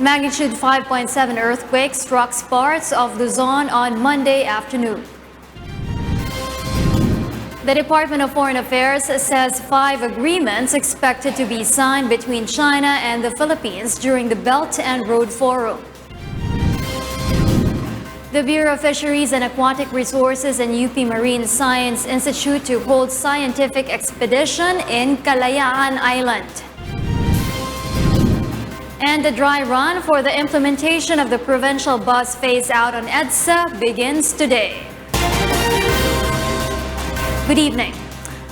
Magnitude 5.7 earthquake struck parts of Luzon on Monday afternoon. The Department of Foreign Affairs says 5 agreements expected to be signed between China and the Philippines during the Belt and Road Forum. The Bureau of Fisheries and Aquatic Resources and UP Marine Science Institute to hold scientific expedition in Kalayaan Island. And the dry run for the implementation of the provincial bus phase-out on EDSA begins today. Good evening.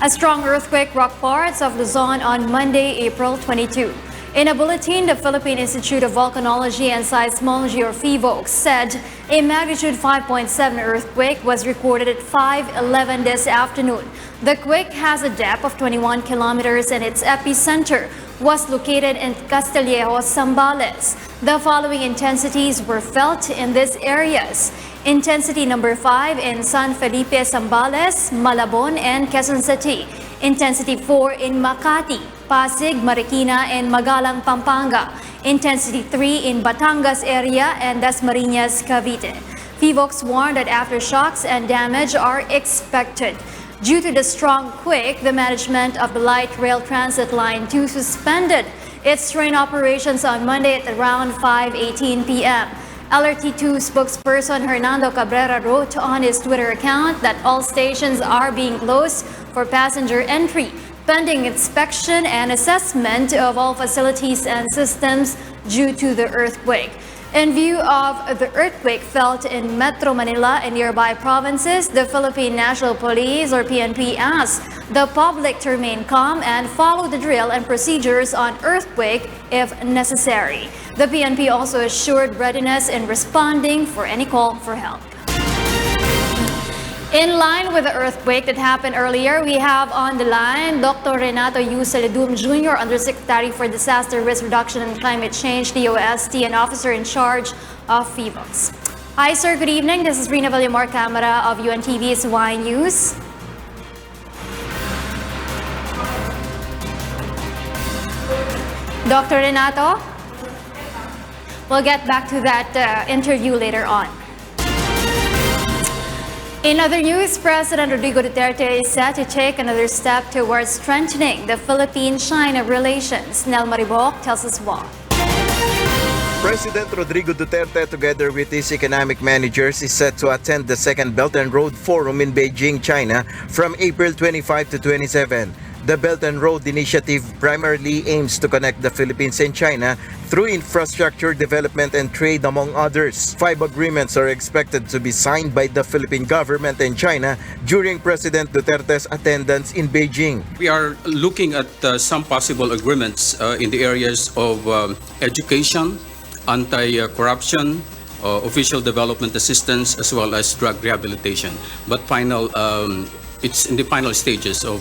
A strong earthquake rocked parts of Luzon on Monday, April 22. In a bulletin, the Philippine Institute of Volcanology and Seismology, or PHL, said a magnitude 5.7 earthquake was recorded at 5:11 this afternoon. The quake has a depth of 21 kilometers and its epicenter was located in Castillejo, Zambales. The following intensities were felt in these areas. Intensity number 5 in San Felipe, Zambales, Malabon, and Quezon City. Intensity 4 in Makati, Pasig, Marikina, and Magalang, Pampanga. Intensity 3 in Batangas area and Dasmariñas, Cavite. PHL warned that aftershocks and damage are expected. Due to the strong quake, the management of the Light Rail Transit Line 2 suspended its train operations on Monday at around 5:18 p.m. LRT2 spokesperson Hernando Cabrera wrote on his Twitter account that all stations are being closed for passenger entry, pending inspection and assessment of all facilities and systems due to the earthquake. In view of the earthquake felt in Metro Manila and nearby provinces, the Philippine National Police, or PNP, asked the public to remain calm and follow the drill and procedures on earthquake if necessary. The PNP also assured readiness in responding for any call for help. In line with the earthquake that happened earlier, we have on the line Dr. Renato U. Saladum Jr., Undersecretary for Disaster Risk Reduction and Climate Change, DOST, and Officer in Charge of PHL. Hi, sir. Good evening. This is Rina Villamor Camara of UNTV's Y News. Dr. Renato, we'll get back to that interview later on. In other news, President Rodrigo Duterte is set to take another step towards strengthening the Philippine-China relations. Nel Maribok tells us why. President Rodrigo Duterte, together with his economic managers, is set to attend the second Belt and Road Forum in Beijing, China from April 25 to 27. The Belt and Road Initiative primarily aims to connect the Philippines and China through infrastructure development and trade, among others. 5 agreements are expected to be signed by the Philippine government and China during President Duterte's attendance in Beijing. We are looking at some possible agreements in the areas of education, anti-corruption, official development assistance, as well as drug rehabilitation. But it's in the final stages of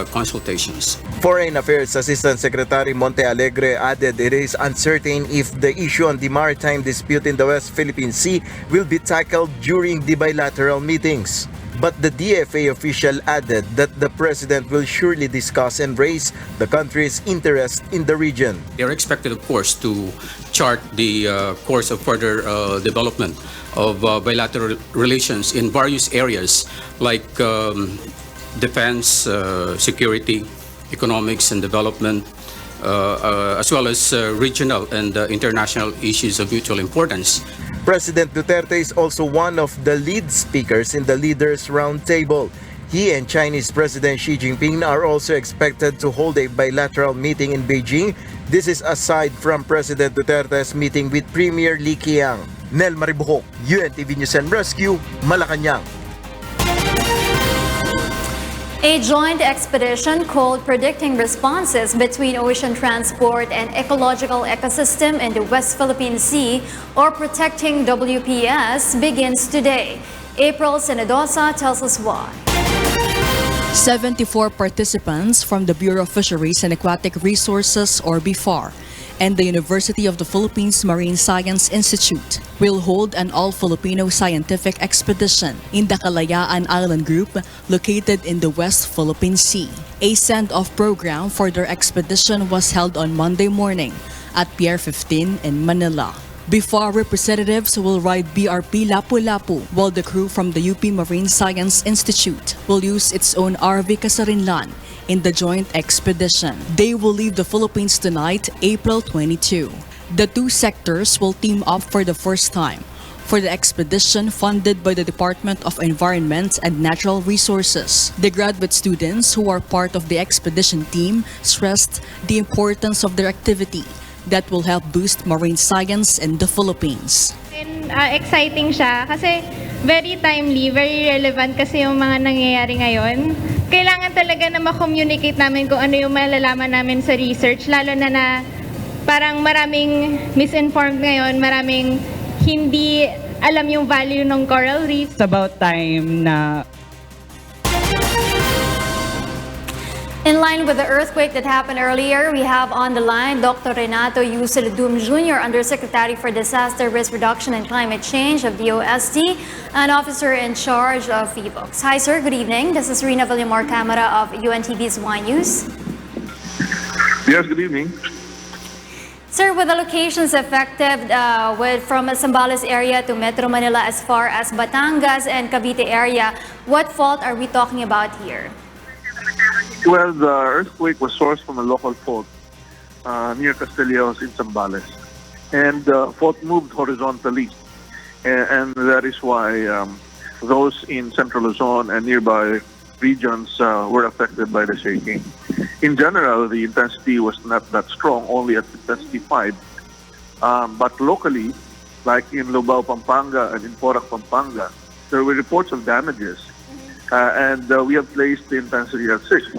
consultations. Foreign Affairs Assistant Secretary Monte Alegre added it is uncertain if the issue on the maritime dispute in the West Philippine Sea will be tackled during the bilateral meetings. But the DFA official added that the president will surely discuss and raise the country's interest in the region. They are expected, of course, to chart the course of further development of bilateral relations in various areas like defense, security, economics and development, as well as regional and international issues of mutual importance. President Duterte is also one of the lead speakers in the Leaders Roundtable. He and Chinese President Xi Jinping are also expected to hold a bilateral meeting in Beijing. This is aside from President Duterte's meeting with Premier Li Qiang. Nel Maribuhok, UNTV News and Rescue, Malacanang. A joint expedition called Predicting Responses Between Ocean Transport and Ecological Ecosystem in the West Philippine Sea, or Protecting WPS, begins today. April Senadosa tells us why. 74 participants from the Bureau of Fisheries and Aquatic Resources, or BFAR, and the University of the Philippines Marine Science Institute will hold an all-Filipino scientific expedition in the Kalayaan Island Group located in the West Philippine Sea. A send-off program for their expedition was held on Monday morning at Pier 15 in Manila. BFAR representatives will ride BRP Lapu-Lapu, while the crew from the UP Marine Science Institute will use its own RV Kasarinlan in the joint expedition. They will leave the Philippines tonight, April 22. The two sectors will team up for the first time for the expedition funded by the Department of Environment and Natural Resources. The graduate students who are part of the expedition team stressed the importance of their activity that will help boost marine science in the Philippines. And exciting siya kasi very timely, very relevant kasi yung mga nangyayari ngayon. Kailangan talaga na ma-communicate namin kung ano yung malalaman namin sa research, lalo na parang maraming misinformed ngayon, maraming hindi alam yung value ng coral reef. It's about time na In line with the earthquake that happened earlier, we have on the line Dr. Renato Yusilidum Jr., Undersecretary for Disaster Risk Reduction and Climate Change of DOST and Officer in Charge of PHL. Hi, sir. Good evening. This is Rina Villamor Camara of UNTV's Y News. Yes, good evening. Sir, with the locations affected from Zambales area to Metro Manila as far as Batangas and Cavite area, what fault are we talking about here? Well, the earthquake was sourced from a local fault near Castilleos in Zambales. And the fault moved horizontally. And that is why those in Central Luzon and nearby regions were affected by the shaking. In general, the intensity was not that strong, only at intensity 5. But locally, like in Lubao, Pampanga and in Porac, Pampanga, there were reports of damages. And we have placed the intensity at 6.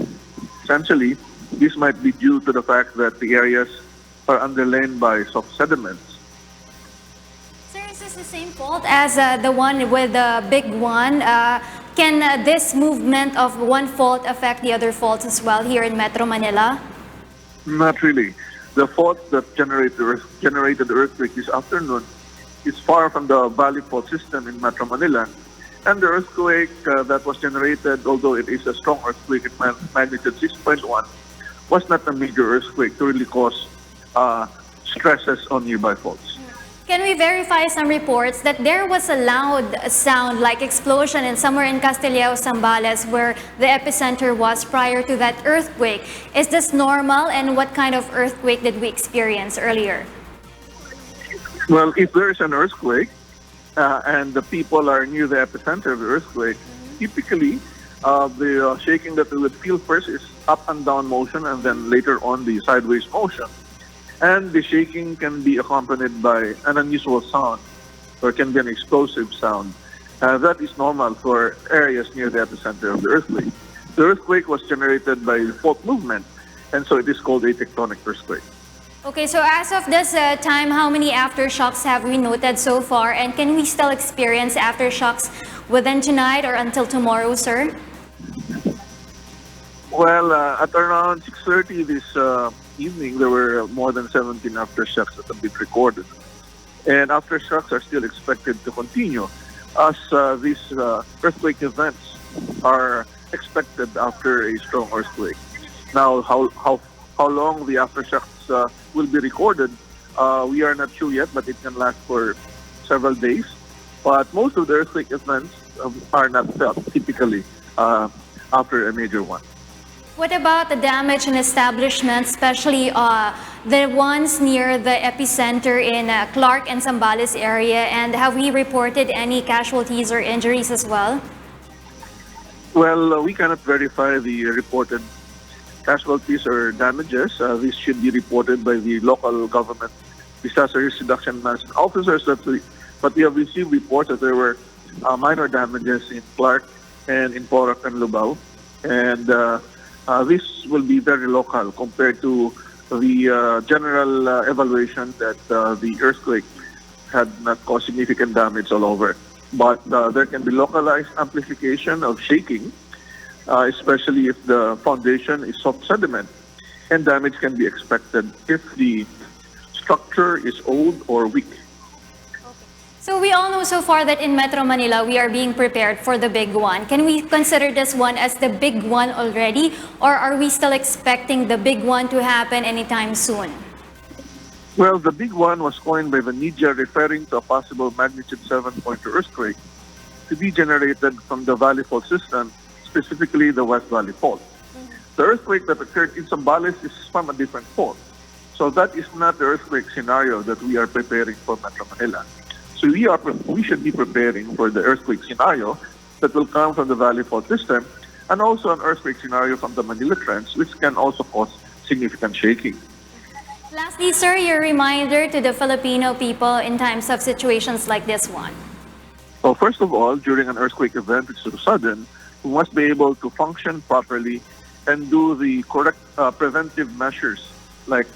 Essentially, this might be due to the fact that the areas are underlain by soft sediments. Sir, is this the same fault as the one with the big one? Can this movement of one fault affect the other faults as well here in Metro Manila? Not really. The fault that generated the earthquake this afternoon is far from the valley fault system in Metro Manila. And the earthquake that was generated, although it is a strong earthquake at magnitude 6.1, was not a major earthquake to really cause stresses on nearby faults. Can we verify some reports that there was a loud sound like explosion in somewhere in Castilleos, Zambales, where the epicenter was prior to that earthquake? Is this normal, and what kind of earthquake did we experience earlier? Well, if there is an earthquake, and the people are near the epicenter of the earthquake, typically the shaking that we would feel first is up and down motion and then later on the sideways motion. And the shaking can be accompanied by an unusual sound or can be an explosive sound. That is normal for areas near the epicenter of the earthquake. The earthquake was generated by fault movement, and so it is called a tectonic earthquake. Okay, so as of this time, how many aftershocks have we noted so far? And can we still experience aftershocks within tonight or until tomorrow, sir? Well, at around 6:30 this evening, there were more than 17 aftershocks that have been recorded. And aftershocks are still expected to continue as these earthquake events are expected after a strong earthquake. Now, how long the aftershocks will be recorded, we are not sure yet, but it can last for several days. But most of the earthquake events are not felt typically after a major one. What about the damage in establishments, especially the ones near the epicenter in Clark and Zambales area? And have we reported any casualties or injuries as well? Well, we cannot verify the reported casualties or damages. This should be reported by the local government disaster risk reduction management officers. But we have received reports that there were minor damages in Clark and in Porac and Lubao. And this will be very local compared to the general evaluation that the earthquake had not caused significant damage all over. But there can be localized amplification of shaking, especially if the foundation is soft sediment, and damage can be expected if the structure is old or weak. So we all know so far that in Metro Manila, we are being prepared for the big one. Can we consider this one as the big one already, or are we still expecting the big one to happen anytime soon? Well, the big one was coined by the media referring to a possible magnitude 7.2 earthquake to be generated from the Valley Fault system, specifically the West Valley Fault. The earthquake that occurred in Zambales is from a different fault. So that is not the earthquake scenario that we are preparing for Metro Manila. So we should be preparing for the earthquake scenario that will come from the Valley Fault system, and also an earthquake scenario from the Manila Trench, which can also cause significant shaking. Lastly, sir, your reminder to the Filipino people in times of situations like this one. So first of all, during an earthquake event which is so sudden, we must be able to function properly and do the correct preventive measures like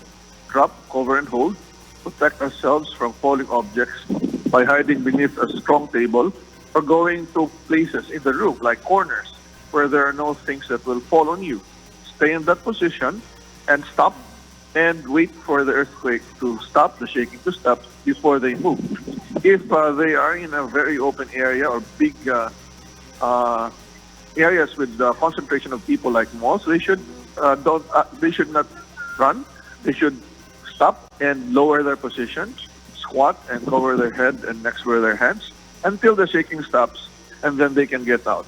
drop, cover, and hold, protect ourselves from falling objects by hiding beneath a strong table or going to places in the room like corners where there are no things that will fall on you. Stay in that position and stop and wait for the earthquake to stop, the shaking to stop before they move. If they are in a very open area or big areas with concentration of people like malls, they should not run. They should stop and lower their position, squat and cover their head and necks with their hands until the shaking stops, and then they can get out.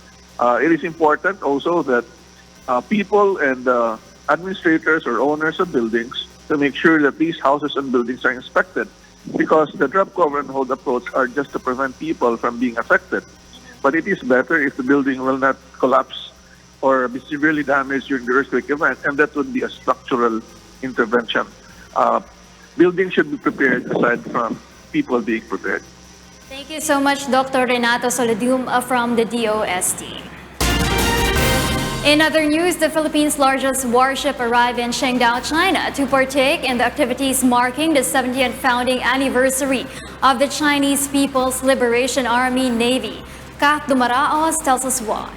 It is important also that people and administrators or owners of buildings to make sure that these houses and buildings are inspected, because the drop, cover, and hold approach are just to prevent people from being affected. But it is better if the building will not collapse or be severely damaged during the earthquake event, and that would be a structural intervention. Buildings should be prepared aside from people being prepared. Thank you so much, Dr. Renato Solidum from the DOST. In other news, the Philippines' largest warship arrived in Qingdao, China to partake in the activities marking the 70th founding anniversary of the Chinese People's Liberation Army Navy. Kat Dumaraos tells us why.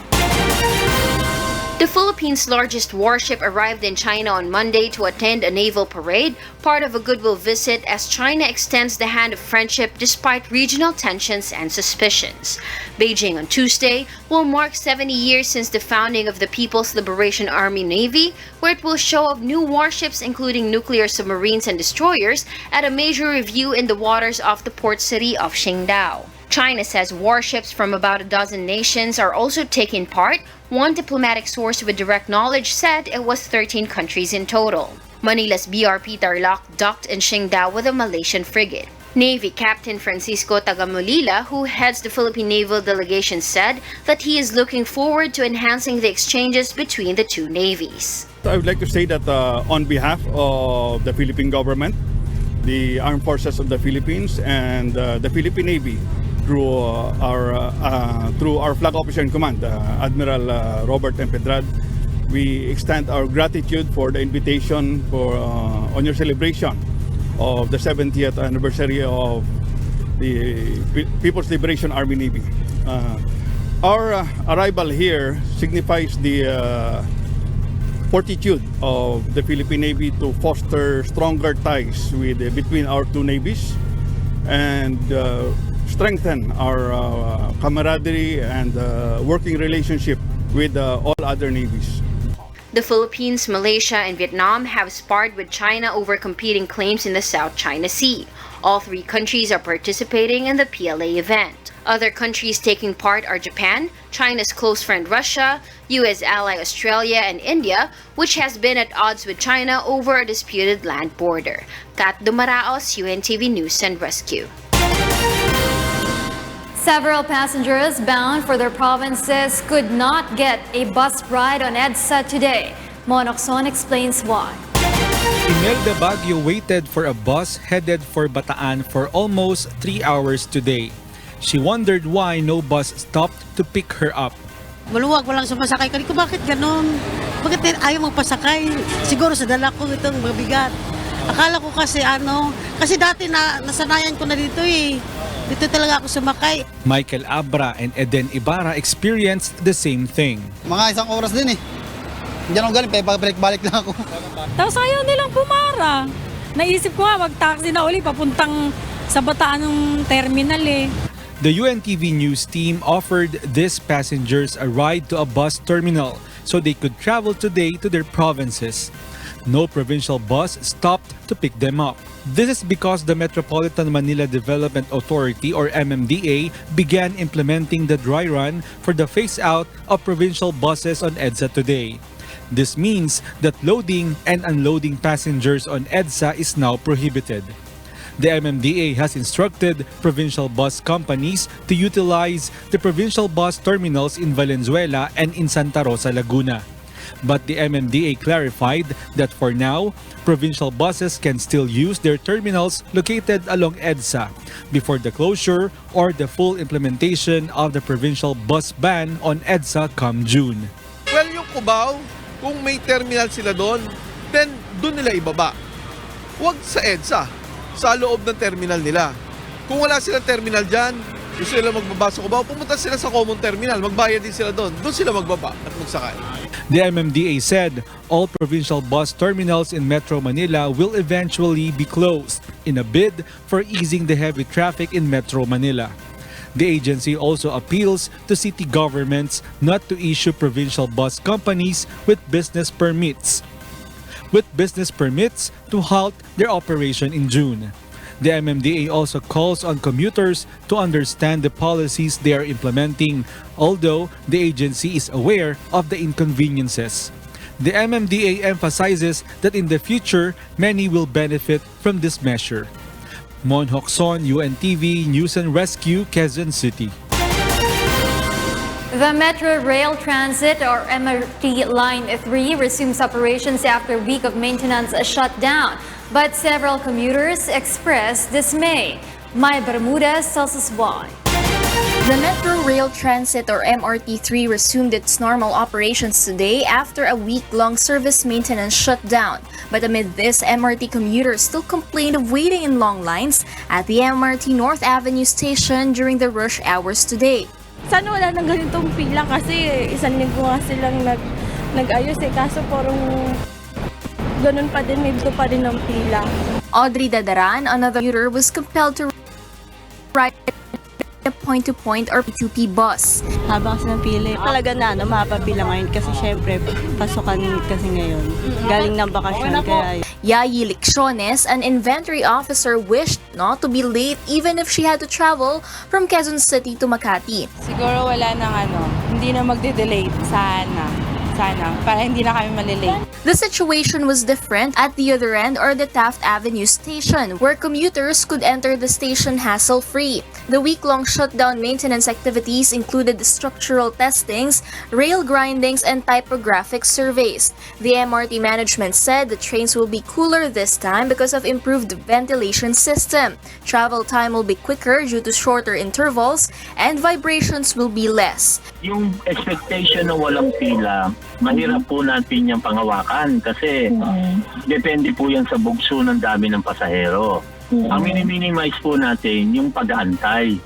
The Philippines' largest warship arrived in China on Monday to attend a naval parade, part of a goodwill visit as China extends the hand of friendship despite regional tensions and suspicions. Beijing on Tuesday will mark 70 years since the founding of the People's Liberation Army Navy, where it will show off new warships including nuclear submarines and destroyers at a major review in the waters of the port city of Qingdao. China says warships from about a dozen nations are also taking part. One diplomatic source with direct knowledge said it was 13 countries in total. Manila's BRP Tarlac docked in Qingdao with a Malaysian frigate. Navy Captain Francisco Tagamulila, who heads the Philippine Naval Delegation, said that he is looking forward to enhancing the exchanges between the two navies. I would like to say that on behalf of the Philippine government, the Armed Forces of the Philippines, and the Philippine Navy, through our flag officer in command, Admiral Robert M. Pedrad, we extend our gratitude for the invitation for on your celebration of the 70th anniversary of the People's Liberation Army Navy. Our arrival here signifies the fortitude of the Philippine Navy to foster stronger ties between our two navies and strengthen our camaraderie and working relationship with all other navies. The Philippines, Malaysia, and Vietnam have sparred with China over competing claims in the South China Sea. All three countries are participating in the PLA event. Other countries taking part are Japan, China's close friend Russia, U.S. ally Australia, and India, which has been at odds with China over a disputed land border. Kat Dumaraos, UNTV News and Rescue. Several passengers bound for their provinces could not get a bus ride on EDSA today. Monokson explains why. Imelda Baguio waited for a bus headed for Bataan for almost 3 hours today. She wondered why no bus stopped to pick her up. Maluwag, walang sumasakay. Kani ko, bakit ganun? Bakit ayaw magpasakay? Siguro sa dala ko itong mabigat. Akala ko kasi kasi dati nasanayan ko na dito eh. Dito talaga ako sumakay. Michael Abra and Eden Ibarra experienced the same thing. Mga isang oras din eh. Hindi ako galing, pabalik-balik lang ako. Tapos ayaw nilang bumara. Naisip ko mag-taxi na uli papuntang sa Bataan ng terminal eh. The UNTV News team offered these passengers a ride to a bus terminal so they could travel today to their provinces. No provincial bus stopped to pick them up. This is because the Metropolitan Manila Development Authority or MMDA began implementing the dry run for the phase-out of provincial buses on EDSA today. This means that loading and unloading passengers on EDSA is now prohibited. The MMDA has instructed provincial bus companies to utilize the provincial bus terminals in Valenzuela and in Santa Rosa, Laguna. But the MMDA clarified that for now, provincial buses can still use their terminals located along EDSA before the closure or the full implementation of the provincial bus ban on EDSA come June. Well, yung Cubao, kung may terminal sila doon, then doon nila ibaba. Huwag sa EDSA, sa loob ng terminal nila. Kung wala silang terminal dyan, gusto nila magbaba sa Cubao, pumunta sila sa common terminal, magbayad din sila doon sila magbaba at magsakay. The MMDA said all provincial bus terminals in Metro Manila will eventually be closed in a bid for easing the heavy traffic in Metro Manila. The agency also appeals to city governments not to issue provincial bus companies with business permits to halt their operation in June. The MMDA also calls on commuters to understand the policies they are implementing, although the agency is aware of the inconveniences. The MMDA emphasizes that in the future, many will benefit from this measure. Mon Hokson, UNTV News and Rescue, Quezon City. The Metro Rail Transit or MRT Line 3 resumes operations after a week of maintenance shutdown, but several commuters expressed dismay. May Bermudez tells us why. The Metro Rail Transit or MRT3 resumed its normal operations today after a week-long service maintenance shutdown. But amid this, MRT commuters still complained of waiting in long lines at the MRT North Avenue station during the rush hours today. Sana wala nang ganitong pila kasi isang linggo nga silang nag-ayos kaso parang ganun pa din, may pa din ng pila. Audrey Dadaran, another commuter, was compelled to ride a point-to-point or P2P bus. Habang sa pili, talaga na mapapila ngayon kasi syempre pasukan kasi ngayon. Galing ng bakasyon kaya. Yayi Licciones, an inventory officer, wished not to be late even if she had to travel from Quezon City to Makati. Siguro wala nang hindi na magde-delay sana, para hindi na kami malilate. The situation was different at the other end or the Taft Avenue station, where commuters could enter the station hassle-free. The week-long shutdown maintenance activities included structural testings, rail grindings, and typographic surveys. The MRT management said the trains will be cooler this time because of improved ventilation system. Travel time will be quicker due to shorter intervals, and vibrations will be less. Yung expectation na walang pila, mahirap po natin yung pangawakan kasi depende po yan sa bugso ng dami ng pasahero. Ang minimize po natin yung pag-aantay.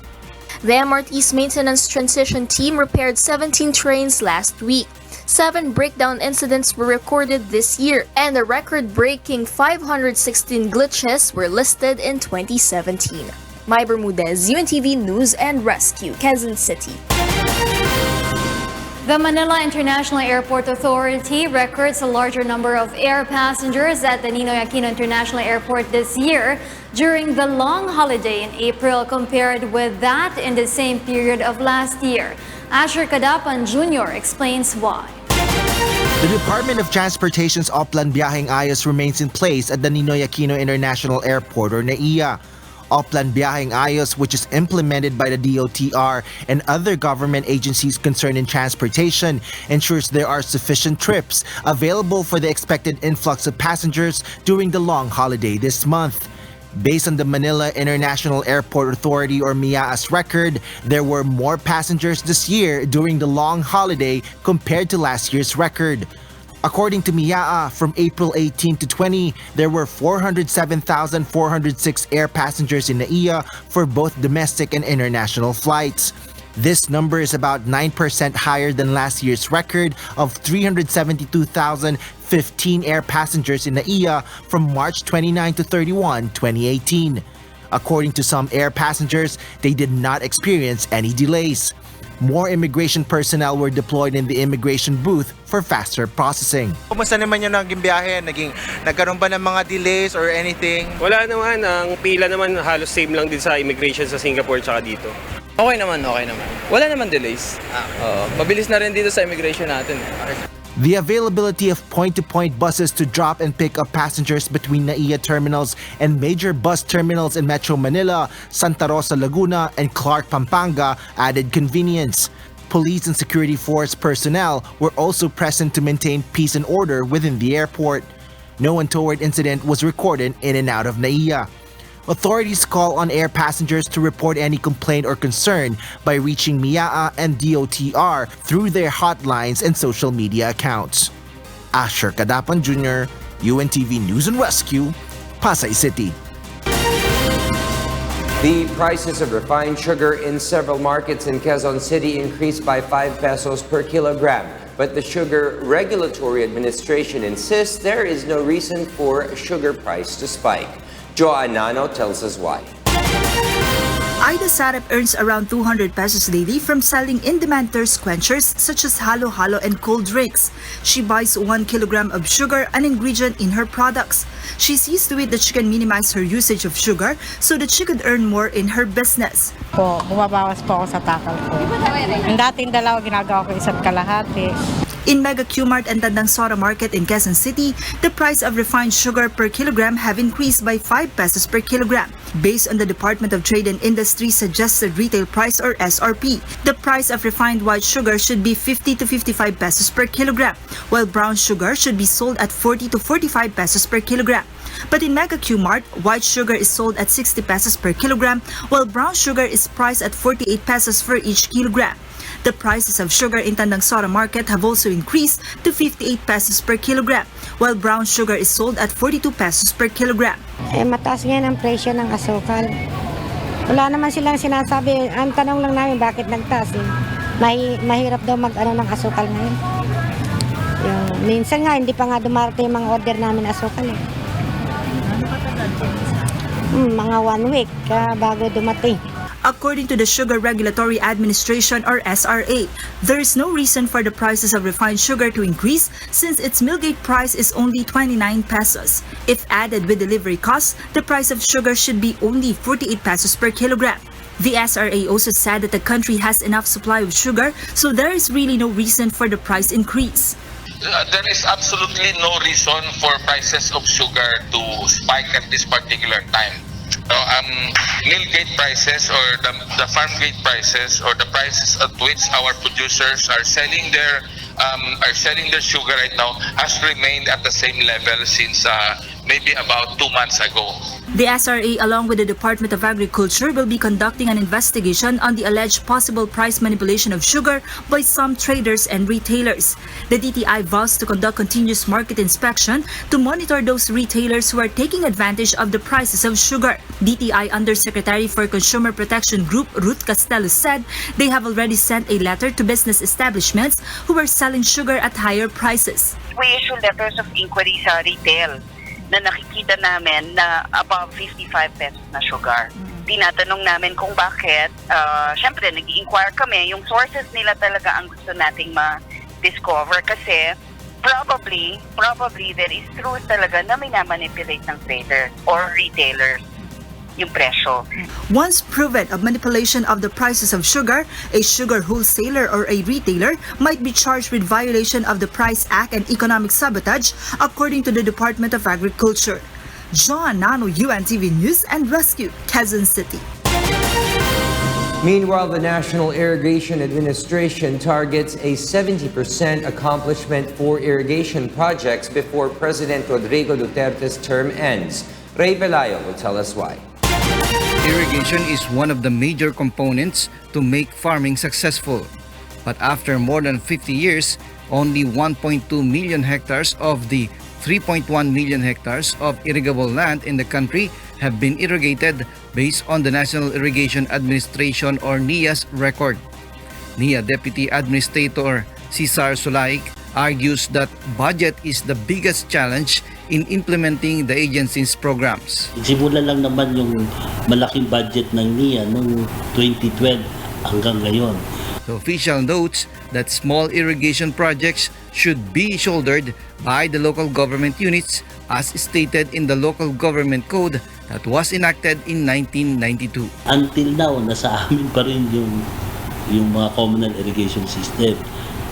The MRT's maintenance transition team repaired 17 trains last week. 7 breakdown incidents were recorded this year, and a record-breaking 516 glitches were listed in 2017. May Bermudez, UNTV News and Rescue, Quezon City. The Manila International Airport Authority records a larger number of air passengers at the Ninoy Aquino International Airport this year during the long holiday in April compared with that in the same period of last year. Asher Cadapan Jr. explains why. The Department of Transportation's Oplan Biyaheng Ayos remains in place at the Ninoy Aquino International Airport or NAIA. Oplan Biyaheng Ayos, which is implemented by the DOTR and other government agencies concerned in transportation, ensures there are sufficient trips available for the expected influx of passengers during the long holiday this month. Based on the Manila International Airport Authority or MIAA's record, there were more passengers this year during the long holiday compared to last year's record. According to MIAA, from April 18 to 20, there were 407,406 air passengers in NAIA for both domestic and international flights. This number is about 9% higher than last year's record of 372,015 air passengers in NAIA from March 29 to 31, 2018. According to some air passengers, they did not experience any delays. More immigration personnel were deployed in the immigration booth for faster processing. Kumusta naman yung naging biyahe? Nagkaroon ba ng mga delays or anything? Wala naman, ang pila naman halos same lang din sa immigration sa Singapore tsaka dito. Okay naman. Wala naman delays. Mabilis na rin dito sa immigration natin. The availability of point-to-point buses to drop and pick up passengers between NAIA terminals and major bus terminals in Metro Manila, Santa Rosa, Laguna, and Clark, Pampanga added convenience. Police and security force personnel were also present to maintain peace and order within the airport. No untoward incident was recorded in and out of NAIA. Authorities call on air passengers to report any complaint or concern by reaching MIAA and DOTR through their hotlines and social media accounts. Asher Cadapan Jr., UNTV News and Rescue, Pasay City. The prices of refined sugar in several markets in Quezon City increased by 5 pesos per kilogram. But the Sugar Regulatory Administration insists there is no reason for sugar price to spike. Joanne Nano tells us why. Ida Sarep earns around 200 pesos daily from selling in-demand thirst quenchers such as halo-halo and cold drinks. She buys 1 kilogram of sugar, an ingredient in her products. She sees to it that she can minimize her usage of sugar so that she could earn more in her business. Bumabawas po ako sa takal ko. Ang dating dalawa ginagawa ko isa't kalahati. In Mega Q-Mart and Tandang Sora Market in Quezon City, the price of refined sugar per kilogram have increased by 5 pesos per kilogram. Based on the Department of Trade and Industry suggested retail price or SRP, the price of refined white sugar should be 50 to 55 pesos per kilogram, while brown sugar should be sold at 40 to 45 pesos per kilogram. But in Mega Q-Mart, white sugar is sold at 60 pesos per kilogram, while brown sugar is priced at 48 pesos for each kilogram. The prices of sugar in Tandang Sora Market have also increased to 58 pesos per kilogram, while brown sugar is sold at 42 pesos per kilogram. Mataas ngayon ang presyo ng asukal. Wala naman silang sinasabi. Ang tanong lang namin bakit nagtaas. Mahirap daw mag-ano ng asukal ngayon. Minsan nga, hindi pa nga dumarating yung mga order namin asukal. Mga 1 week bago dumating. According to the Sugar Regulatory Administration or SRA, there is no reason for the prices of refined sugar to increase since its mill gate price is only 29 pesos. If added with delivery costs, the price of sugar should be only 48 pesos per kilogram. The SRA also said that the country has enough supply of sugar, so there is really no reason for the price increase. There is absolutely no reason for prices of sugar to spike at this particular time. Mill gate prices or the farm gate prices or the prices at which our producers are selling their sugar right now has remained at the same level since maybe about 2 months ago. The SRA, along with the Department of Agriculture, will be conducting an investigation on the alleged possible price manipulation of sugar by some traders and retailers. The DTI vows to conduct continuous market inspection to monitor those retailers who are taking advantage of the prices of sugar. DTI Undersecretary for Consumer Protection Group Ruth Castello said they have already sent a letter to business establishments who are selling sugar at higher prices. We issue letters of inquiry sa retail na nakikita namin na above 55 pesos na sugar. Tinatanong namin kung bakit. Siyempre, nag-inquire kami. Yung sources nila talaga ang gusto nating ma-discover kasi probably there is truth talaga na minamanipulate ng trader or retailer yung presyo. Once proven of manipulation of the prices of sugar, a sugar wholesaler or a retailer might be charged with violation of the Price Act and economic sabotage, according to the Department of Agriculture. John Nano, UNTV News and Rescue, Quezon City. Meanwhile, the National Irrigation Administration targets a 70% accomplishment for irrigation projects before President Rodrigo Duterte's term ends. Ray Velayo will tell us why. Irrigation is one of the major components to make farming successful. But after more than 50 years, only 1.2 million hectares of the 3.1 million hectares of irrigable land in the country have been irrigated based on the National Irrigation Administration or NIA's record. NIA Deputy Administrator Cesar Sulaik argues that budget is the biggest challenge in implementing the agency's programs. Simula lang naman yung malaking budget ng NIA noong 2012 hanggang ngayon. The official notes that small irrigation projects should be shouldered by the local government units as stated in the local government code that was enacted in 1992. Until now, nasa amin pa rin yung mga communal irrigation system.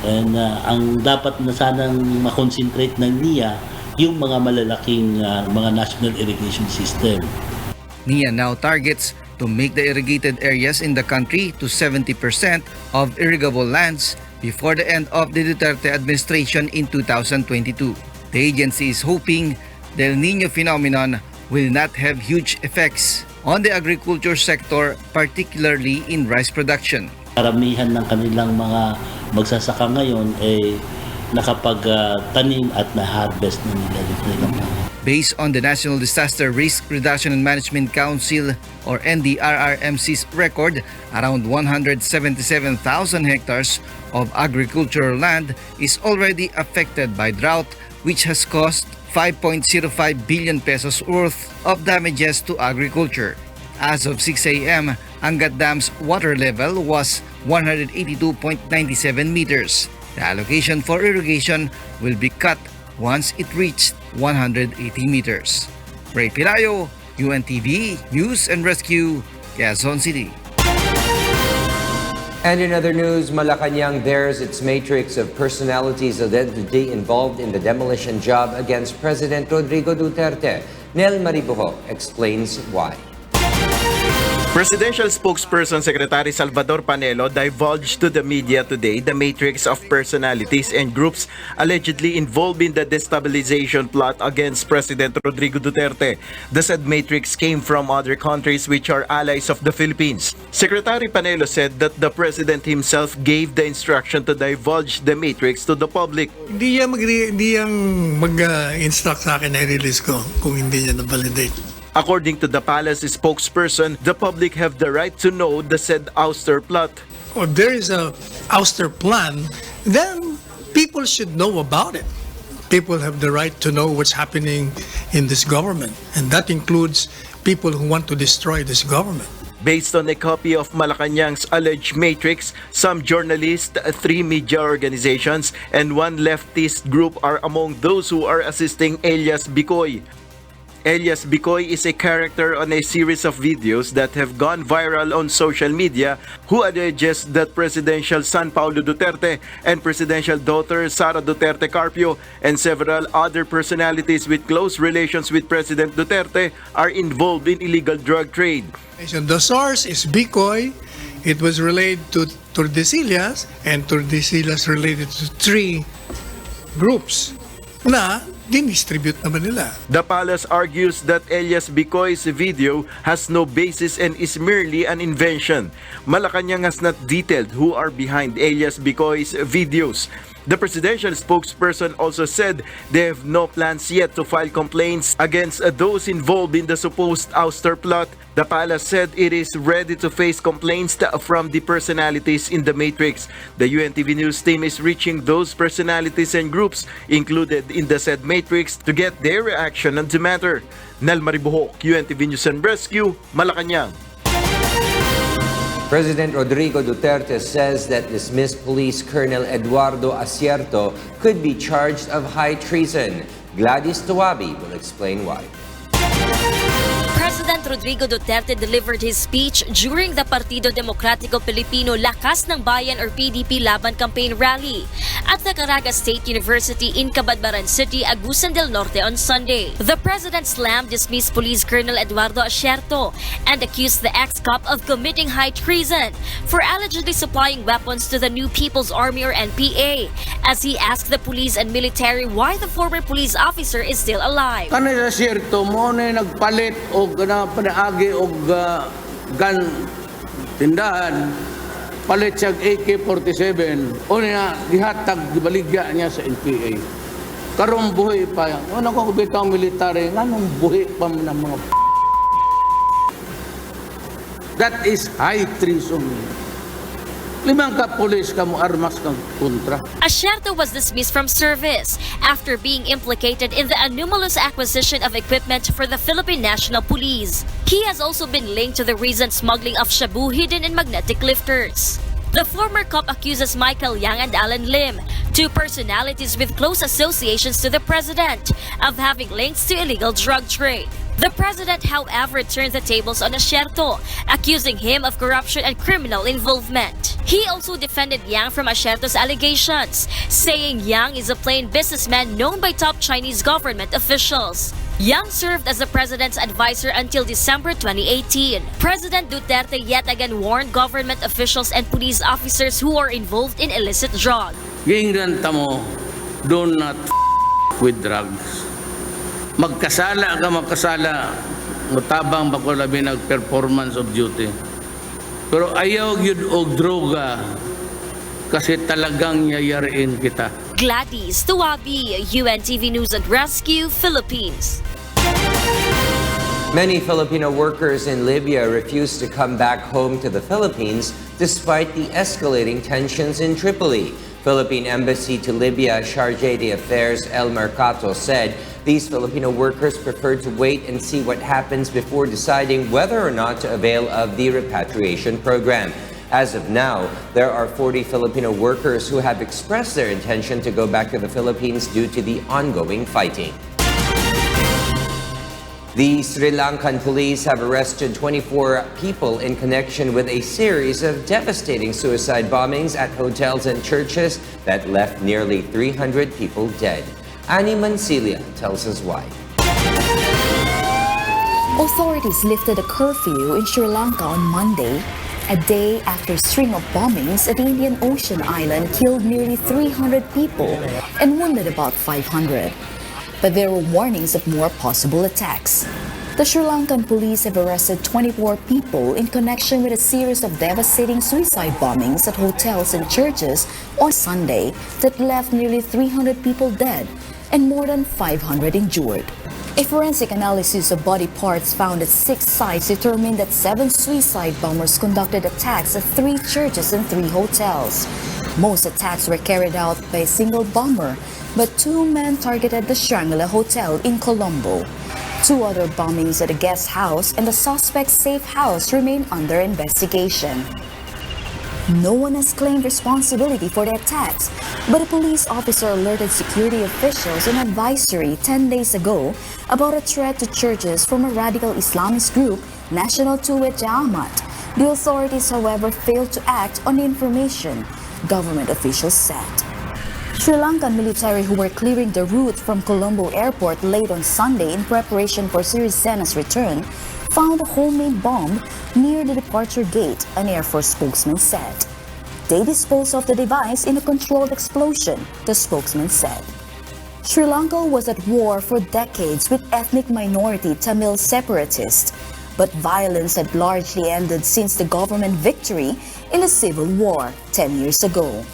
And ang dapat na sanang makonsentrate ng NIA, yung mga malalaking mga national irrigation system. NIA now targets to make the irrigated areas in the country to 70% of irrigable lands before the end of the Duterte administration in 2022. The agency is hoping the El Niño phenomenon will not have huge effects on the agriculture sector, particularly in rice production. Karamihan ng kanilang mga magsasaka ngayon ay nakapagtanim at na-harvest na nila dito. Based on the National Disaster Risk Reduction and Management Council or NDRRMC's record, around 177,000 hectares of agricultural land is already affected by drought, which has cost 5.05 billion pesos worth of damages to agriculture. As of 6 a.m., Angat Dam's water level was 182.97 meters. The allocation for irrigation will be cut once it reached 180 meters. Ray Pirayo, UNTV News and Rescue, Quezon City. And in other news, Malacanang bears its matrix of personalities allegedly involved in the demolition job against President Rodrigo Duterte. Nel Maribuho explains why. Presidential spokesperson Secretary Salvador Panelo divulged to the media today the matrix of personalities and groups allegedly involved in the destabilization plot against President Rodrigo Duterte. The said matrix came from other countries which are allies of the Philippines. Secretary Panelo said that the President himself gave the instruction to divulge the matrix to the public. Hindi yan mag-instruct sa akin na i-release ko kung hindi niya na-validate. According to the palace spokesperson, the public have the right to know the said ouster plot. If there is a ouster plan, then people should know about it. People have the right to know what's happening in this government, and that includes people who want to destroy this government. Based on a copy of Malacanang's alleged matrix, some journalists, 3 media organizations, and 1 leftist group are among those who are assisting Elias Bicoy. Elias Bicoy is a character on a series of videos that have gone viral on social media who alleges that presidential son Paulo Duterte and presidential daughter Sara Duterte Carpio and several other personalities with close relations with President Duterte are involved in illegal drug trade. The source is Bicoy. It was related to Tordesillas, and Tordesillas related to 3 groups na din-distribute naman nila. The palace argues that Elias Bicoy's video has no basis and is merely an invention. Malacanang has not detailed who are behind Elias Bicoy's videos. The presidential spokesperson also said they have no plans yet to file complaints against those involved in the supposed ouster plot. The palace said it is ready to face complaints from the personalities in the matrix. The UNTV News team is reaching those personalities and groups included in the said matrix to get their reaction on the matter. Nel Maribuhok, UNTV News and Rescue, Malacanang. President Rodrigo Duterte says that dismissed Police Colonel Eduardo Acierto could be charged of high treason. Gladys Tawabi will explain why. President Rodrigo Duterte delivered his speech during the Partido Demokratiko Pilipino Lakas ng Bayan or PDP Laban campaign rally at the Caraga State University in Cabadbaran City, Agusan del Norte on Sunday. The president slammed dismissed Police Colonel Eduardo Acierto and accused the ex-cop of committing high treason for allegedly supplying weapons to the new People's Army or NPA, as he asked the police and military why the former police officer is still alive. Kanila Acierto mo na nagpalit o na panaagi o gun tindahan, palit siya AK-47 o na gihatag gibaligya niya sa NPA. Karong buhay pa yan. Ano kung bitang military, anong buhay pa ng mga That is high treason. Limang ka polis ka mo armas kang kontra. Acierto was dismissed from service after being implicated in the anomalous acquisition of equipment for the Philippine National Police. He has also been linked to the recent smuggling of shabu hidden in magnetic lifters. The former cop accuses Michael Yang and Alan Lim, two personalities with close associations to the president, of having links to illegal drug trade. The president, however, turned the tables on Asierto, accusing him of corruption and criminal involvement. He also defended Yang from Asierto's allegations, saying Yang is a plain businessman known by top Chinese government officials. Yang served as the president's advisor until December 2018. President Duterte yet again warned government officials and police officers who are involved in illicit drugs. Gingnan mo, do not with drugs. Magkasala ka magkasala, mutabang bako labi nag-performance of duty. Pero ayaw yun og droga kasi talagang yayariin kita. Gladys Tuwabi, UNTV News and Rescue, Philippines. Many Filipino workers in Libya refuse to come back home to the Philippines despite the escalating tensions in Tripoli. Philippine Embassy to Libya Chargé d'Affaires El Mercato said these Filipino workers prefer to wait and see what happens before deciding whether or not to avail of the repatriation program. As of now, there are 40 Filipino workers who have expressed their intention to go back to the Philippines due to the ongoing fighting. The Sri Lankan police have arrested 24 people in connection with a series of devastating suicide bombings at hotels and churches that left nearly 300 people dead. Annie Mancilia tells us why. Authorities lifted a curfew in Sri Lanka on Monday, a day after a string of bombings at the Indian Ocean island killed nearly 300 people and wounded about 500. But there were warnings of more possible attacks. The Sri Lankan police have arrested 24 people in connection with a series of devastating suicide bombings at hotels and churches on Sunday that left nearly 300 people dead and more than 500 injured. A forensic analysis of body parts found at 6 sites determined that 7 suicide bombers conducted attacks at 3 churches and 3 hotels. Most attacks were carried out by a single bomber, but 2 men targeted the Shangri-La Hotel in Colombo. 2 other bombings at a guest house and the suspect's safe house remain under investigation. No one has claimed responsibility for the attacks, but a police officer alerted security officials in advisory 10 days ago about a threat to churches from a radical Islamist group, National Tuwet Jamaat. The authorities, however, failed to act on the information, government officials said. Sri Lankan military who were clearing the route from Colombo Airport late on Sunday in preparation for Sirisena's return found a homemade bomb near the departure gate, an Air Force spokesman said. They disposed of the device in a controlled explosion, the spokesman said. Sri Lanka was at war for decades with ethnic minority Tamil separatists, but violence had largely ended since the government victory in the civil war 10 years ago.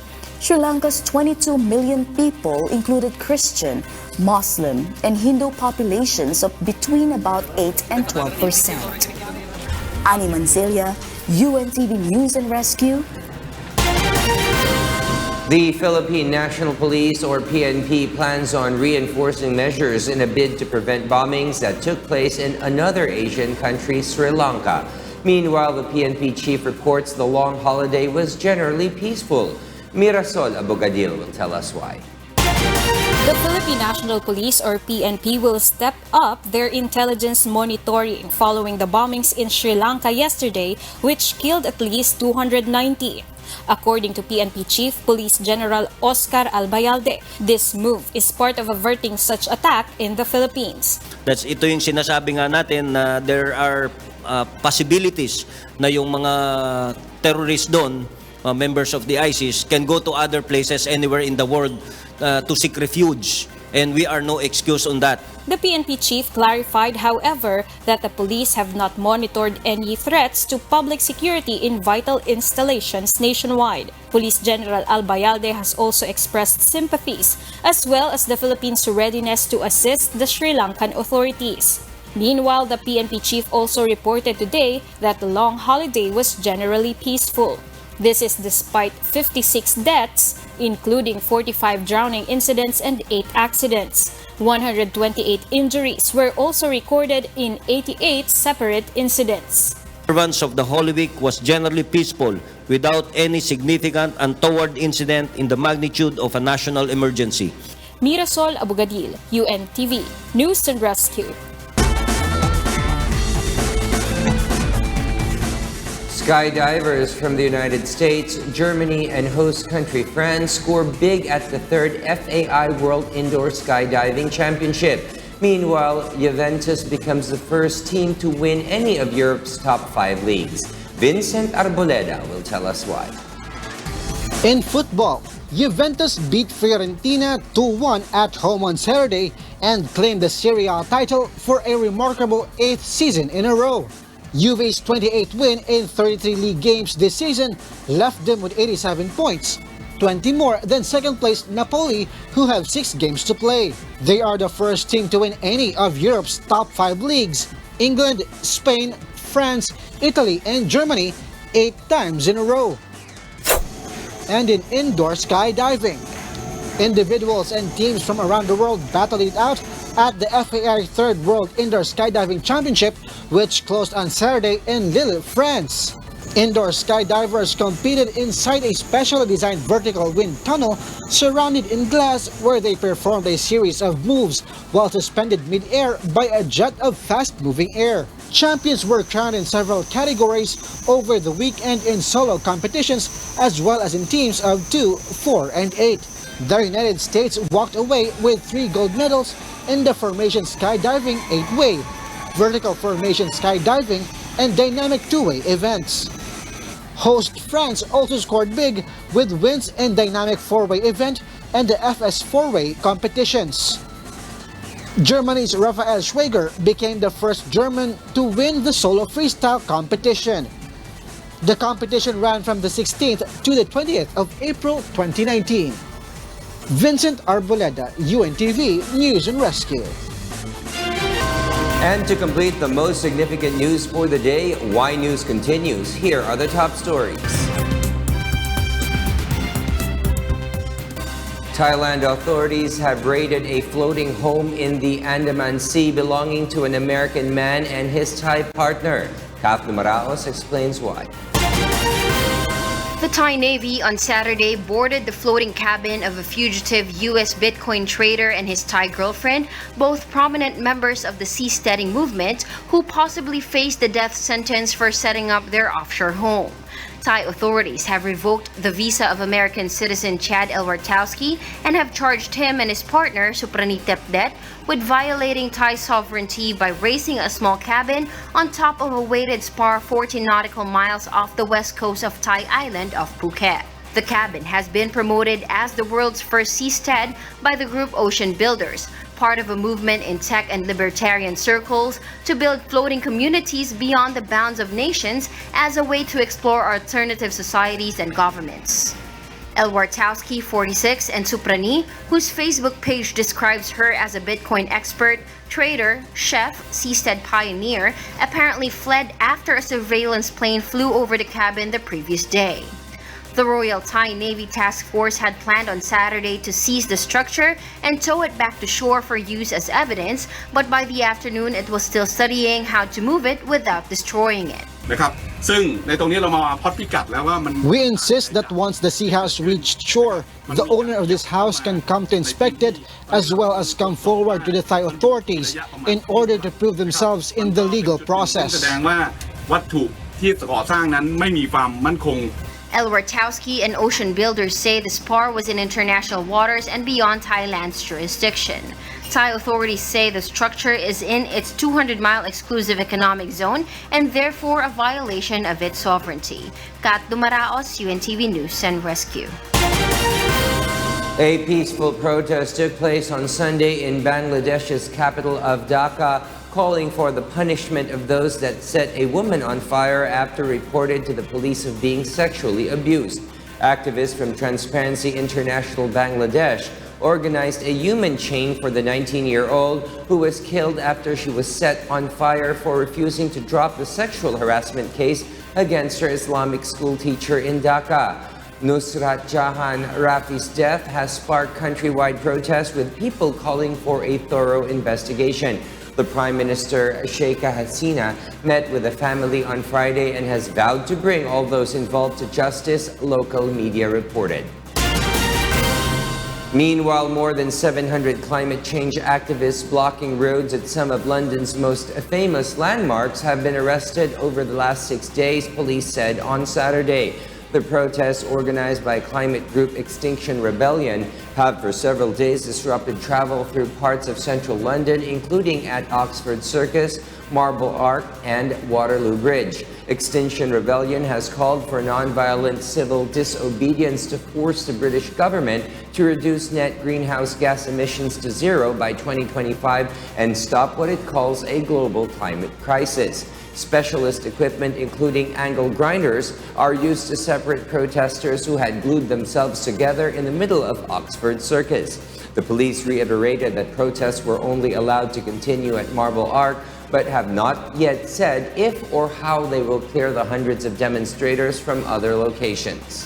Sri Lanka's 22 million people included Christian, Muslim, and Hindu populations of between about 8 and 12%. Annie Mancilia, UNTV News and Rescue. The Philippine National Police, or PNP, plans on reinforcing measures in a bid to prevent bombings that took place in another Asian country, Sri Lanka. Meanwhile, the PNP chief reports the long holiday was generally peaceful. Mirasol Abogadil will tell us why. The Philippine National Police, or PNP, will step up their intelligence monitoring following the bombings in Sri Lanka yesterday, which killed at least 290. According to PNP Chief Police General Oscar Albayalde, this move is part of averting such attack in the Philippines. Ito yung sinasabi nga natin na there are possibilities na yung mga terrorists doon, members of the ISIS, can go to other places anywhere in the world to seek refuge. And we are no excuse on that. The PNP chief clarified, however, that the police have not monitored any threats to public security in vital installations nationwide. Police General Albayalde has also expressed sympathies, as well as the Philippines' readiness to assist the Sri Lankan authorities. Meanwhile, the PNP chief also reported today that the long holiday was generally peaceful. This is despite 56 deaths, including 45 drowning incidents and 8 accidents. 128 injuries were also recorded in 88 separate incidents. Observance of the Holy Week was generally peaceful without any significant untoward incident in the magnitude of a national emergency. Mirasol Abugadil, UNTV, News and Rescue. Skydivers from the United States, Germany, and host country France score big at the third FAI World Indoor Skydiving Championship. Meanwhile, Juventus becomes the first team to win any of Europe's top 5 leagues. Vincent Arboleda will tell us why. In football, Juventus beat Fiorentina 2-1 at home on Saturday and claimed the Serie A title for a remarkable 8th season in a row. Juve's 28th win in 33 league games this season left them with 87 points, 20 more than second-place Napoli, who have 6 games to play. They are the first team to win any of Europe's top 5 leagues: England, Spain, France, Italy, and Germany 8 times in a row. And in indoor skydiving, individuals and teams from around the world battled it out at the FAI Third World Indoor Skydiving Championship, which closed on Saturday in Lille, France. Indoor skydivers competed inside a specially designed vertical wind tunnel surrounded in glass, where they performed a series of moves while suspended mid-air by a jet of fast-moving air. Champions were crowned in several categories over the weekend in solo competitions as well as in teams of 2, 4, and 8. The United States walked away with 3 gold medals in the formation skydiving 8-way, vertical formation skydiving, and dynamic 2-way events. Host France also scored big with wins in dynamic 4-way event and the FS 4-way competitions. Germany's Rafael Swagger became the first German to win the solo freestyle competition. The competition ran from the 16th to the 20th of April 2019. Vincent Arboleda, UNTV News and Rescue. And to complete the most significant news for the day, Y News continues. Here are the top stories. Thailand authorities have raided a floating home in the Andaman Sea belonging to an American man and his Thai partner. Kath Maraos explains why. The Thai Navy on Saturday boarded the floating cabin of a fugitive U.S. Bitcoin trader and his Thai girlfriend, both prominent members of the seasteading movement, who possibly face the death sentence for setting up their offshore home. Thai authorities have revoked the visa of American citizen Chad Elwartowski and have charged him and his partner, Supranit Tepdet, with violating Thai sovereignty by raising a small cabin on top of a weighted spar 14 nautical miles off the west coast of Thai island of Phuket. The cabin has been promoted as the world's first seastead by the group Ocean Builders, part of a movement in tech and libertarian circles to build floating communities beyond the bounds of nations as a way to explore alternative societies and governments. Elwartowski, 46, and Suprani, whose Facebook page describes her as a Bitcoin expert, trader, chef, seastead pioneer, apparently fled after a surveillance plane flew over the cabin the previous day. The Royal Thai Navy Task Force had planned on Saturday to seize the structure and tow it back to shore for use as evidence, but by the afternoon it was still studying how to move it without destroying it. We insist that once the sea house reached shore, the owner of this house can come to inspect it as well as come forward to the Thai authorities in order to prove themselves in the legal process. Elwartowski and Ocean Builders say the spar was in international waters and beyond Thailand's jurisdiction. Thai authorities say the structure is in its 200-mile exclusive economic zone and therefore a violation of its sovereignty. Kat Dumaraos, UNTV News and Rescue. A peaceful protest took place on Sunday in Bangladesh's capital of Dhaka, calling for the punishment of those that set a woman on fire after reported to the police of being sexually abused. Activists from Transparency International Bangladesh organized a human chain for the 19-year-old who was killed after she was set on fire for refusing to drop the sexual harassment case against her Islamic school teacher in Dhaka. Nusrat Jahan Rafi's death has sparked countrywide protests with people calling for a thorough investigation. The Prime Minister, Sheikha Hasina, met with the family on Friday and has vowed to bring all those involved to justice, local media reported. Meanwhile, more than 700 climate change activists blocking roads at some of London's most famous landmarks have been arrested over the last 6 days, police said on Saturday. The protests, organized by climate group Extinction Rebellion, have for several days disrupted travel through parts of central London, including at Oxford Circus, Marble Arch, and Waterloo Bridge. Extinction Rebellion has called for non-violent civil disobedience to force the British government to reduce net greenhouse gas emissions to zero by 2025 and stop what it calls a global climate crisis. Specialist equipment, including angle grinders, are used to separate protesters who had glued themselves together in the middle of Oxford Circus. The police reiterated that protests were only allowed to continue at Marble Arch, but have not yet said if or how they will clear the hundreds of demonstrators from other locations.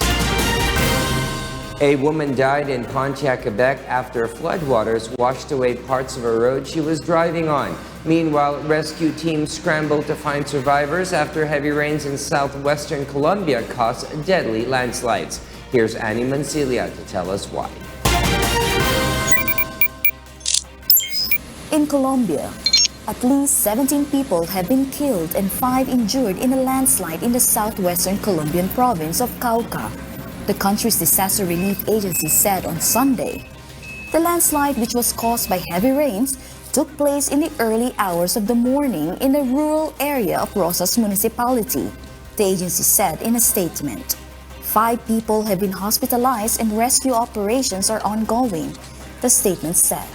A woman died in Pontiac, Quebec after floodwaters washed away parts of a road she was driving on. Meanwhile, rescue teams scrambled to find survivors after heavy rains in southwestern Colombia caused deadly landslides. Here's Annie Mancilia to tell us why. In Colombia, at least 17 people have been killed and 5 injured in a landslide in the southwestern Colombian province of Cauca, the country's disaster relief agency said on Sunday. The landslide, which was caused by heavy rains, took place in the early hours of the morning in the rural area of Rosas municipality, the agency said in a statement. 5 people have been hospitalized and rescue operations are ongoing, the statement said.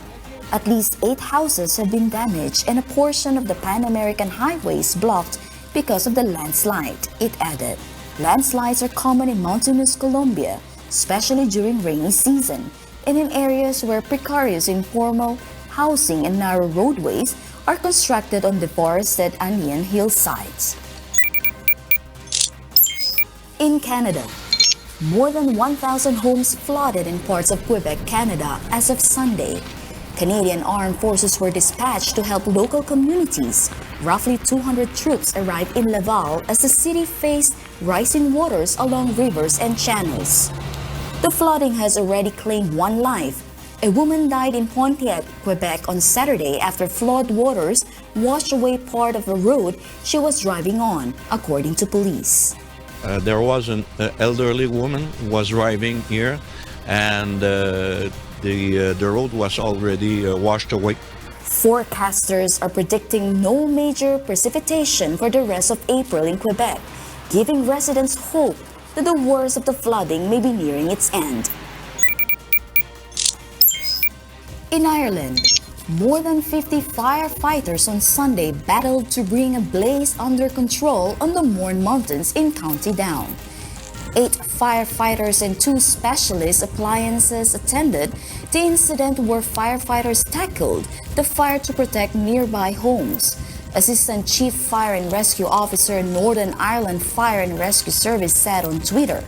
At least 8 houses have been damaged and a portion of the Pan American highway is blocked because of the landslide, it added. Landslides are common in mountainous Colombia, especially during rainy season, and in areas where precarious informal housing and narrow roadways are constructed on deforested Andean hillsides. In Canada, more than 1,000 homes flooded in parts of Quebec, Canada as of Sunday. Canadian armed forces were dispatched to help local communities. Roughly 200 troops arrived in Laval as the city faced rising waters along rivers and channels. The flooding has already claimed 1 life. A woman died in Pontiac, Quebec on Saturday after flood waters washed away part of a road she was driving on, according to police. There was an elderly woman who was driving here, and the road was already washed away. Forecasters are predicting no major precipitation for the rest of April in Quebec, giving residents hope that the worst of the flooding may be nearing its end. In Ireland, more than 50 firefighters on Sunday battled to bring a blaze under control on the Mourne Mountains in County Down. 8 firefighters and 2 specialist appliances attended the incident where firefighters tackled the fire to protect nearby homes. Assistant Chief Fire and Rescue Officer Northern Ireland Fire and Rescue Service said on Twitter.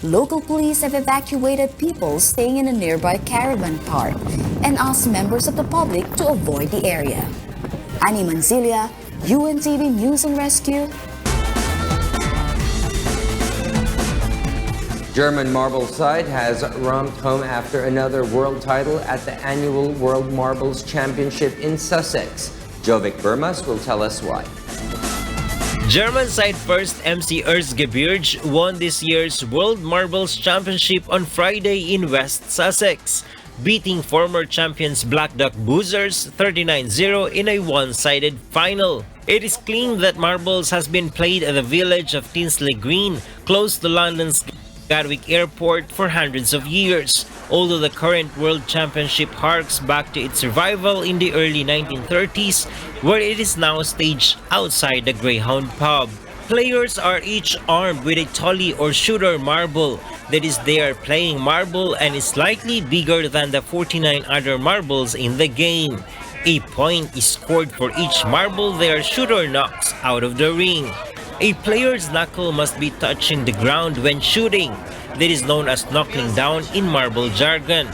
Local police have evacuated people staying in a nearby caravan park and asked members of the public to avoid the area. Annie Mancilia, UNTV News and Rescue. German marble side has romped home after another world title at the annual World Marbles Championship in Sussex. Jovic Burmas will tell us why. German side first MC Erzgebirge won this year's World Marbles Championship on Friday in West Sussex, beating former champions Black Duck Boozers 39-0 in a one-sided final. It is claimed that marbles has been played at the village of Tinsley Green, close to London's Gatwick Airport, for hundreds of years, although the current World Championship harks back to its survival in the early 1930s, where it is now staged outside the Greyhound pub. Players are each armed with a tolly or shooter marble, that is, they are playing marble and is slightly bigger than the 49 other marbles in the game. A point is scored for each marble their shooter knocks out of the ring. A player's knuckle must be touching the ground when shooting. That is known as knuckling down in marble jargon.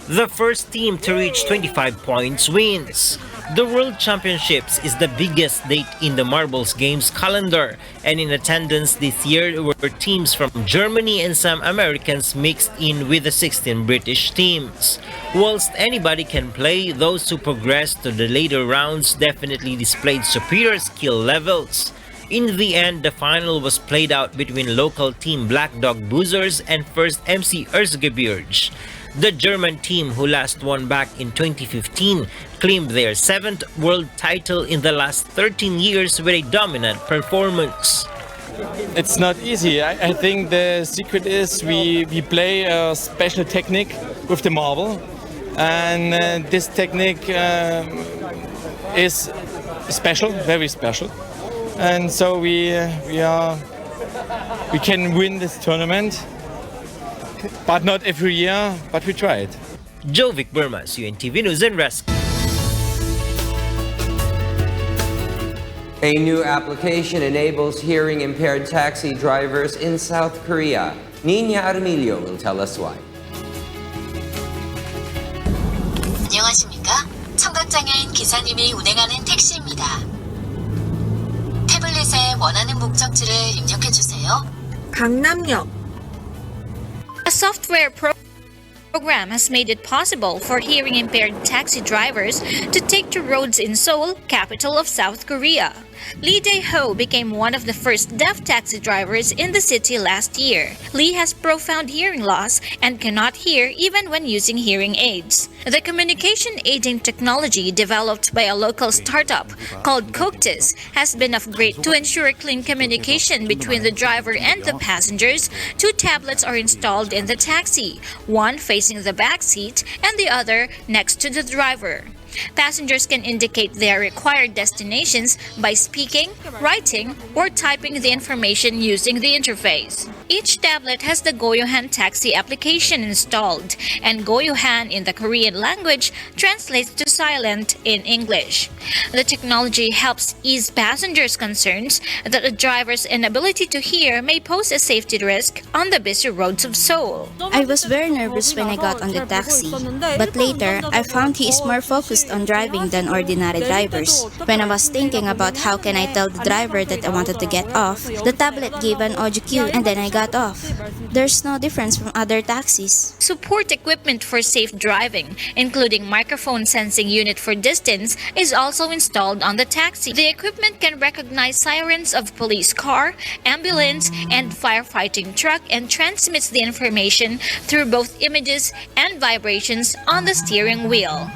The first team to reach 25 points wins. The World Championships is the biggest date in the marbles games calendar, and in attendance this year were teams from Germany and some Americans mixed in with the 16 British teams. Whilst anybody can play, those who progressed to the later rounds definitely displayed superior skill levels. In the end, the final was played out between local team Black Dog Boozers and first MC Erzgebirge. The German team, who last won back in 2015, claimed their 7th world title in the last 13 years with a dominant performance. It's not easy. I think the secret is we play a special technique with the marble, and this technique is special, very special. And so we can win this tournament. But not every year, but we tried. Jovic Burmas, UNTV News and Rescue. A new application enables hearing-impaired taxi drivers in South Korea. Nina Armilio will tell us why. 안녕하십니까? 청각장애인 기사님이 운행하는 택시입니다. 태블릿에 원하는 목적지를 입력해 주세요. 강남역. A software program has made it possible for hearing-impaired taxi drivers to take to roads in Seoul, capital of South Korea. Lee Dae-ho became one of the first deaf taxi drivers in the city last year. Lee has profound hearing loss and cannot hear even when using hearing aids. The communication aiding technology developed by a local startup called Coctis has been of great to ensure clean communication between the driver and the passengers. 2 tablets are installed in the taxi, one facing the back seat and the other next to the driver. Passengers can indicate their required destinations by speaking, writing, or typing the information using the interface. Each tablet has the Goyohan taxi application installed, and Goyohan in the Korean language translates to silent in English. The technology helps ease passengers' concerns that a driver's inability to hear may pose a safety risk on the busy roads of Seoul. I was very nervous when I got on the taxi, but later I found he is more focused on driving than ordinary drivers. When I was thinking about how can I tell the driver that I wanted to get off, the tablet gave an audio cue and then I got off. There's no difference from other taxis. Support equipment for safe driving, including microphone sensing unit for distance, is also installed on the taxi. The equipment can recognize sirens of police car, ambulance, and firefighting truck and transmits the information through both images and vibrations on the steering wheel.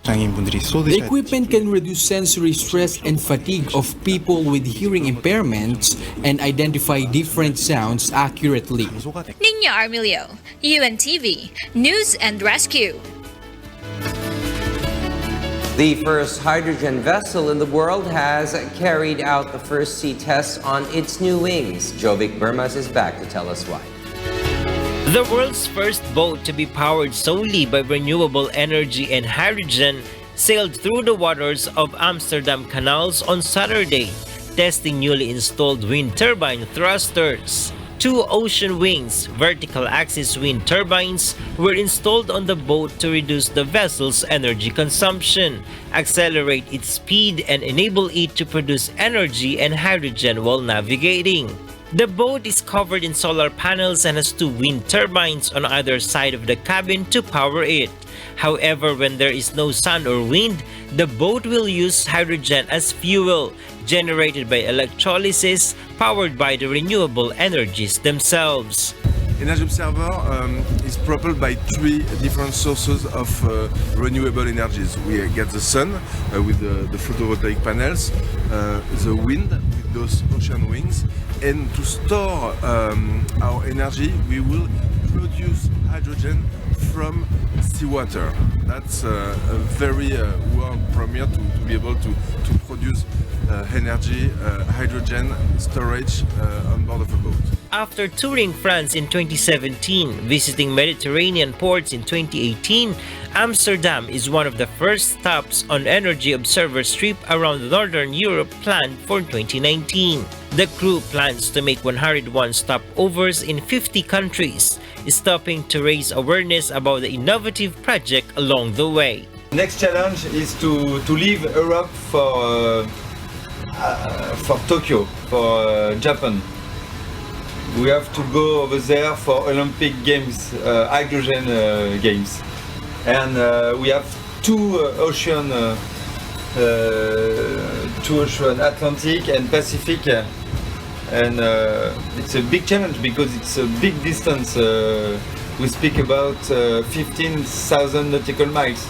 The equipment can reduce sensory stress and fatigue of people with hearing impairments and identify different sounds accurately. Nina Armilio, UNTV, News and Rescue. The first hydrogen vessel in the world has carried out the first sea tests on its new wings. Jovic Burmas is back to tell us why. The world's first boat to be powered solely by renewable energy and hydrogen sailed through the waters of Amsterdam canals on Saturday, testing newly installed wind turbine thrusters. 2 Ocean Wings vertical axis wind turbines were installed on the boat to reduce the vessel's energy consumption, accelerate its speed, and enable it to produce energy and hydrogen while navigating. The boat is covered in solar panels and has 2 wind turbines on either side of the cabin to power it. However, when there is no sun or wind, the boat will use hydrogen as fuel, generated by electrolysis, powered by the renewable energies themselves. Energy Observer is propelled by 3 different sources of renewable energies. We get the sun with the photovoltaic panels, the wind with those ocean wings, and to store our energy, we will produce hydrogen from seawater. That's a very world premiere to be able to produce energy, hydrogen storage on board of a boat. After touring France in 2017, visiting Mediterranean ports in 2018, Amsterdam is one of the first stops on Energy Observer's trip around Northern Europe planned for 2019. The crew plans to make 101 stopovers in 50 countries, stopping to raise awareness about the innovative project along the way. Next challenge is to leave Europe for Tokyo, for Japan. We have to go over there for Olympic Games, hydrogen games, and we have two ocean, Atlantic and Pacific, and it's a big challenge because it's a big distance. We speak about 15,000 nautical miles,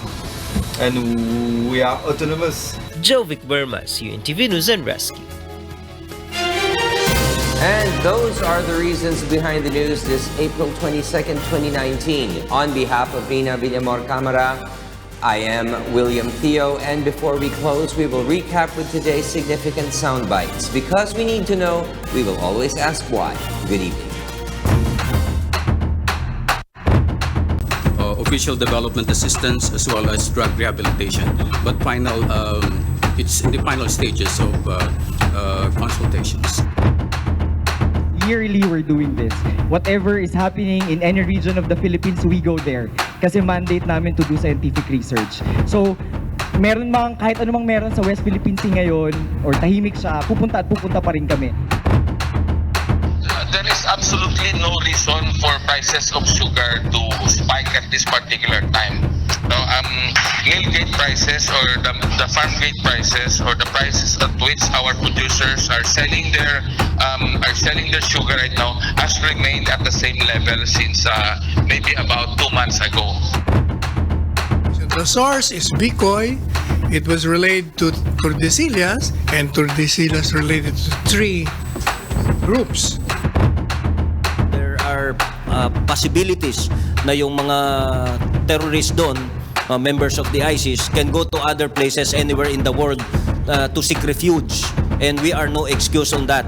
and we are autonomous. Jovic Burmas, UNTV News and Rescue. And those are the reasons behind the news this April 22nd, 2019. On behalf of Rina Villamor Camara, I am William Theo, and before we close, we will recap with today's significant sound bites. Because we need to know, we will always ask why. Good evening. Official development assistance as well as drug rehabilitation, but it's in the final stages of consultations. Yearly we're doing this. Whatever is happening in any region of the Philippines, we go there. Kasi mandate namin to do scientific research. So, kahit anumang meron sa West Philippine Sea ngayon, or tahimik siya, pupunta pa rin kami. There is absolutely no reason for prices of sugar to spike at this particular time. Mill gate prices or the farm gate prices or the prices at which our producers are selling their sugar right now has remained at the same level since maybe about 2 months ago. The source is Bicoy. It was related to Tordesillas, and Tordesillas related to 3 groups. There are possibilities na yung mga terrorists doon, members of the ISIS, can go to other places anywhere in the world to seek refuge, and we are no excuse on that.